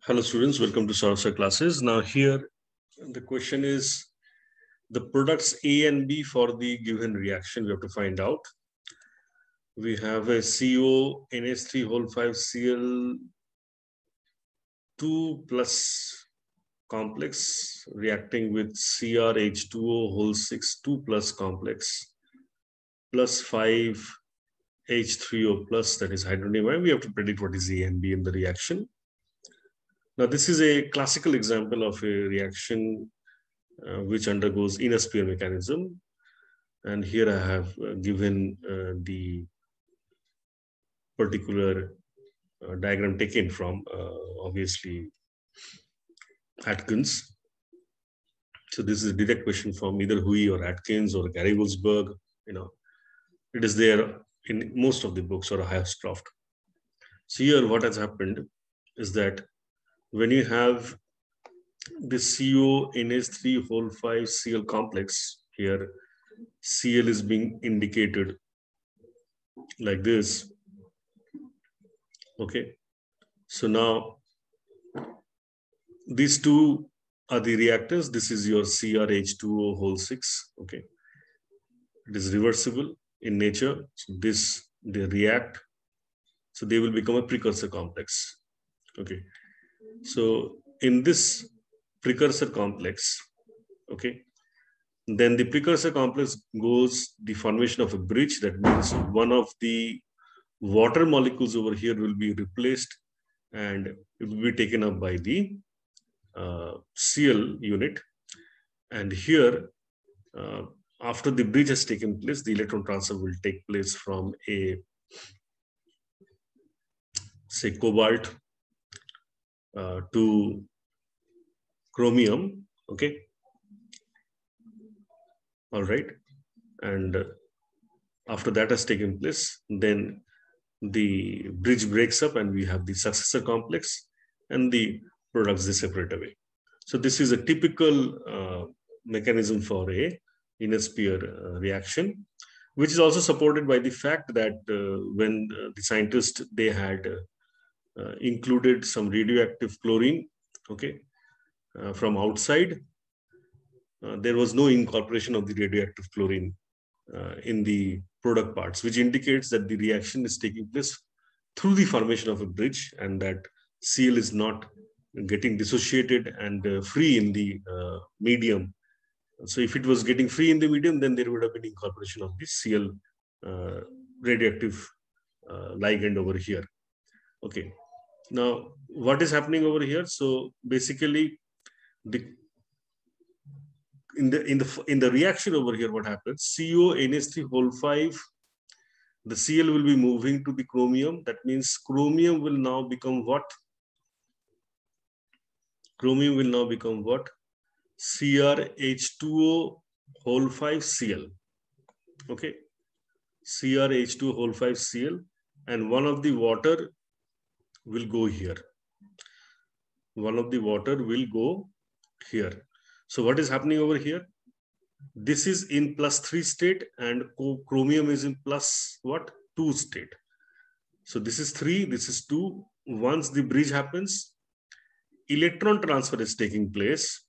Hello students, welcome to Saraswat classes. Now here the question is the products A and B for the given reaction we have to find out. We have a CO NH3 whole 5 Cl 2 plus complex reacting with CrH2O whole 6 2 plus complex plus 5 H3O plus, that is hydrogen ion. We have to predict what is A and B in the reaction. Now this is a classical example of a reaction which undergoes inner sphere mechanism. And here I have given the particular diagram taken from obviously Atkins. So this is a direct question from either Hui or Atkins or Gary Wulsberg. It is there in most of the books or Hausdorff. So here what has happened is that when you have the CO NH3 whole 5 Cl complex, here Cl is being indicated like this. Okay, so now these two are the reactants. This is your CrH2O whole 6. Okay, it is reversible in nature. So this, they react, so they will become a precursor complex. Okay, so in this precursor complex, okay, then the precursor complex goes the formation of a bridge. That means one of the water molecules over here will be replaced and it will be taken up by the Cl unit. And here, after the bridge has taken place, the electron transfer will take place from a, say, cobalt to chromium. Okay. All right. And after that has taken place, then the bridge breaks up and we have the successor complex and the products, they separate away. So this is a typical mechanism for a inner sphere reaction, which is also supported by the fact that when the scientists, they had included some radioactive chlorine, okay, from outside, there was no incorporation of the radioactive chlorine in the product parts, which indicates that the reaction is taking place through the formation of a bridge and that Cl is not getting dissociated and free in the medium. So if it was getting free in the medium, then there would have been incorporation of the Cl radioactive ligand over here. Okay. Now, what is happening over here? So basically, in the reaction over here, what happens? CO NH3 whole 5, the Cl will be moving to the chromium. That means chromium will now become what? Chromium will now become what? CrH2O whole 5 Cl. Okay. CrH2O whole 5 Cl. And one of the water will go here. One of the water will go here. So what is happening over here? This is in +3 state and chromium is in plus what? 2 state. So this is 3, this is 2. Once the bridge happens, electron transfer is taking place.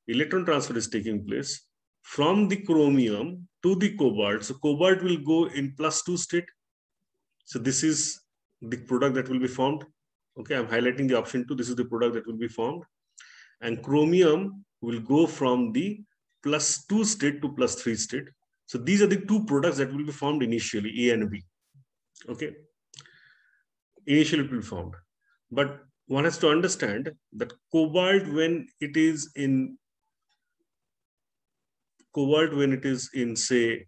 Electron transfer is taking place from the chromium to the cobalt. So cobalt will go in +2 state. So this is the product that will be formed. Okay, I'm highlighting the option 2. This is the product that will be formed. And chromium will go from the +2 state to +3 state. So these are the two products that will be formed initially, A and B. Okay. Initially it will be formed. But one has to understand that cobalt, when it is in say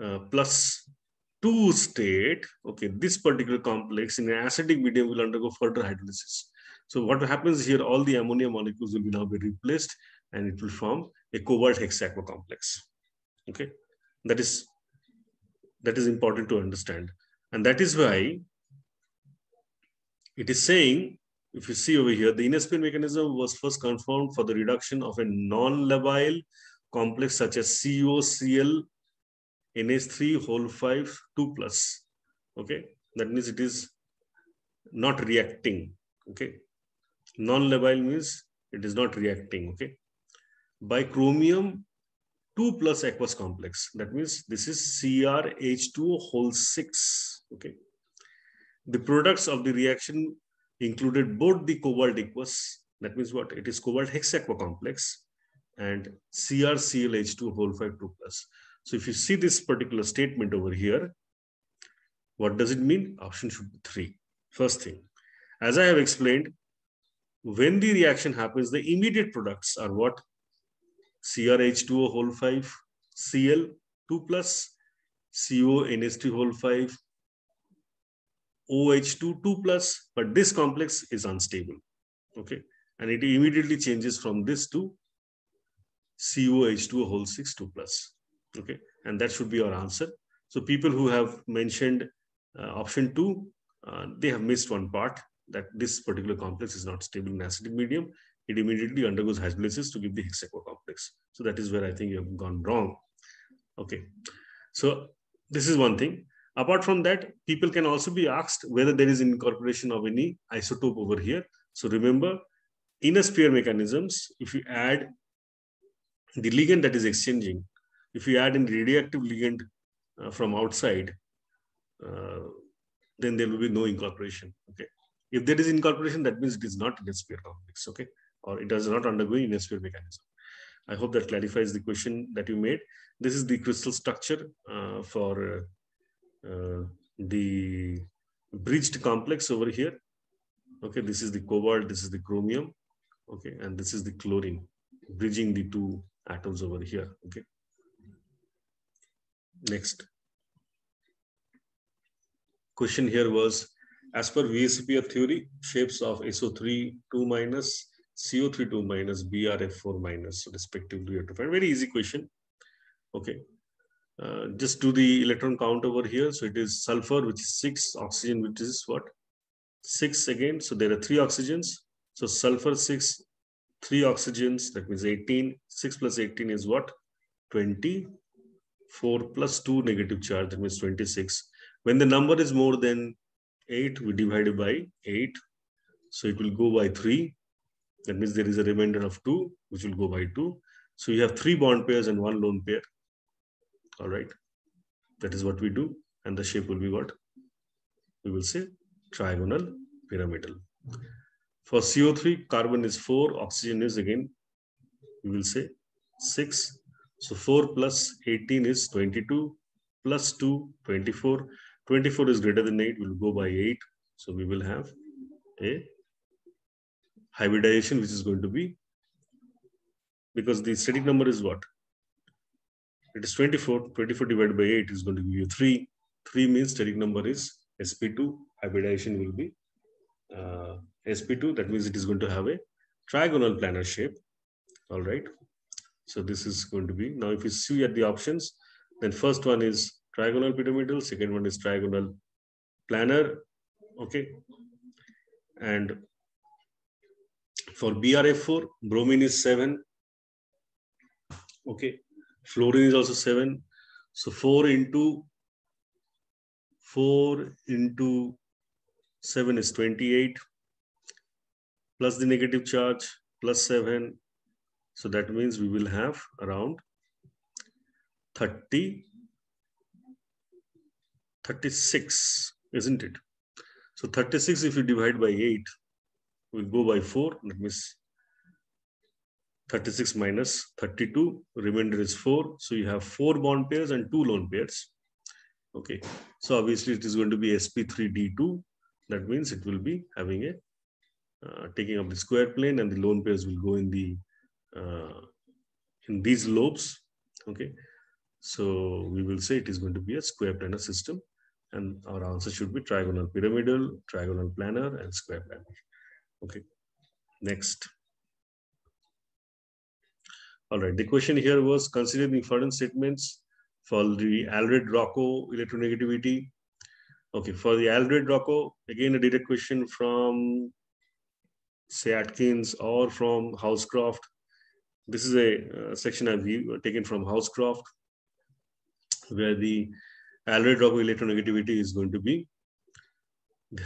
+2 state, okay, this particular complex in an acidic medium will undergo further hydrolysis. So what happens here, all the ammonia molecules will now be replaced and it will form a cobalt hexaqua complex. Okay, that is important to understand. And that is why it is saying, if you see over here, the inner sphere mechanism was first confirmed for the reduction of a non-labile complex such as COCl NH3 whole 5 2 plus. Okay, that means it is not reacting. Okay, Non-labile means it is not reacting, okay? Bichromium 2 plus aqueous complex. That means this is CrH2 whole 6, okay? The products of the reaction included both the cobalt aqueous, that means what? It is cobalt hexaqua complex, and CrClH2 whole 5 2 plus. So if you see this particular statement over here, what does it mean? Option should be 3. First thing, as I have explained, when the reaction happens, the immediate products are what? CrH2O whole 5, Cl 2 plus, CONH2 whole 5, OH2 2 plus, but this complex is unstable, okay? And it immediately changes from this to COH2 whole 6 2 plus, okay? And that should be our answer. So people who have mentioned option 2, they have missed one part, that this particular complex is not stable in acidic medium. It immediately undergoes hydrolysis to give the hexaqua complex. So that is where I think you have gone wrong. Okay, so this is one thing. Apart from that, people can also be asked whether there is incorporation of any isotope over here. So remember, inner sphere mechanisms, if you add the ligand that is exchanging, if you add in radioactive ligand from outside, then there will be no incorporation, okay? If there is incorporation, that means it is not inner sphere complex, okay? Or it does not undergo inner sphere mechanism. I hope that clarifies the question that you made. This is the crystal structure for the bridged complex over here. Okay, this is the cobalt, this is the chromium, okay, and this is the chlorine, bridging the two atoms over here, okay. Next. Question here was, as per VSEPR theory, shapes of SO3 2 minus, CO3 2 minus, BRF4 minus, respectively, you have to find. Very easy question. Okay. Just do the electron count over here. So it is sulfur, which is 6, oxygen, which is what? 6 again. So there are 3 oxygens. So sulfur 6, 3 oxygens, that means 18. 6 plus 18 is what? 20. 4 plus 2 negative charge, that means 26. When the number is more than 8, we divide it by 8. So it will go by 3. That means there is a remainder of 2, which will go by 2. So you have 3 bond pairs and 1 lone pair. All right. That is what we do. And the shape will be what? We will say trigonal pyramidal. For CO3, carbon is 4, oxygen is again, we will say 6. So 4 plus 18 is 22, plus 2, 24. 24 is greater than 8, we'll go by 8. So we will have a hybridization, which is going to be, because the static number is what? It is 24. 24 divided by 8 is going to give you 3. 3 means static number is sp2. Hybridization will be sp2. That means it is going to have a trigonal planar shape. All right. So this is going to be, now if you see at the options, then first one is trigonal pyramidal, second one is trigonal planar, okay. And for BRF4, bromine is 7, okay. Fluorine is also 7. So 4 into 7 is 28, plus the negative charge, plus 7. So that means we will have around 36, isn't it? So 36, if you divide by 8, we'll go by 4. That means 36 minus 32, remainder is 4. So you have 4 bond pairs and 2 lone pairs. Okay. So obviously it is going to be sp3d2. That means it will be having a taking up the square plane, and the lone pairs will go in the in these lobes. Okay. So we will say it is going to be a square planar system, and our answer should be trigonal pyramidal, trigonal planar, and square planar. Okay. Next. All right. The question here was, consider the following statements for the Allred-Rocco electronegativity. Okay. For the Allred-Rocco, again a direct question from, say, Atkins or from Housecroft. This is a section I've taken from Housecroft, where the Allred-Rocco electronegativity is going to be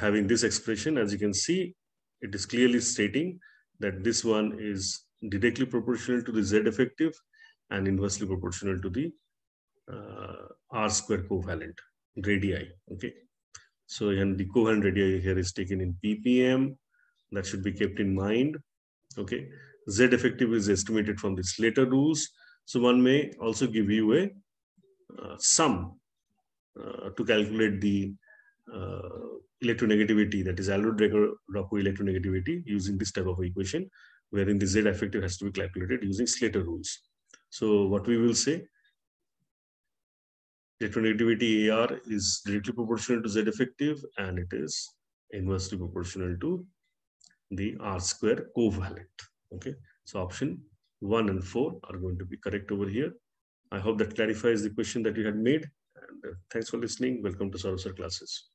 having this expression. As you can see, it is clearly stating that this one is directly proportional to the Z effective and inversely proportional to the R square covalent radii. Okay. So and the covalent radii here is taken in ppm. That should be kept in mind. Okay. Z effective is estimated from the Slater rules. So one may also give you a sum to calculate the electronegativity, that is Alrod-Rocco electronegativity, using this type of equation, wherein the Z effective has to be calculated using Slater rules. So what we will say, electronegativity AR is directly proportional to Z effective, and it is inversely proportional to the R square covalent. Okay, so option 1 and 4 are going to be correct over here. I hope that clarifies the question that you had made. And thanks for listening. Welcome to Saurabh Sir classes.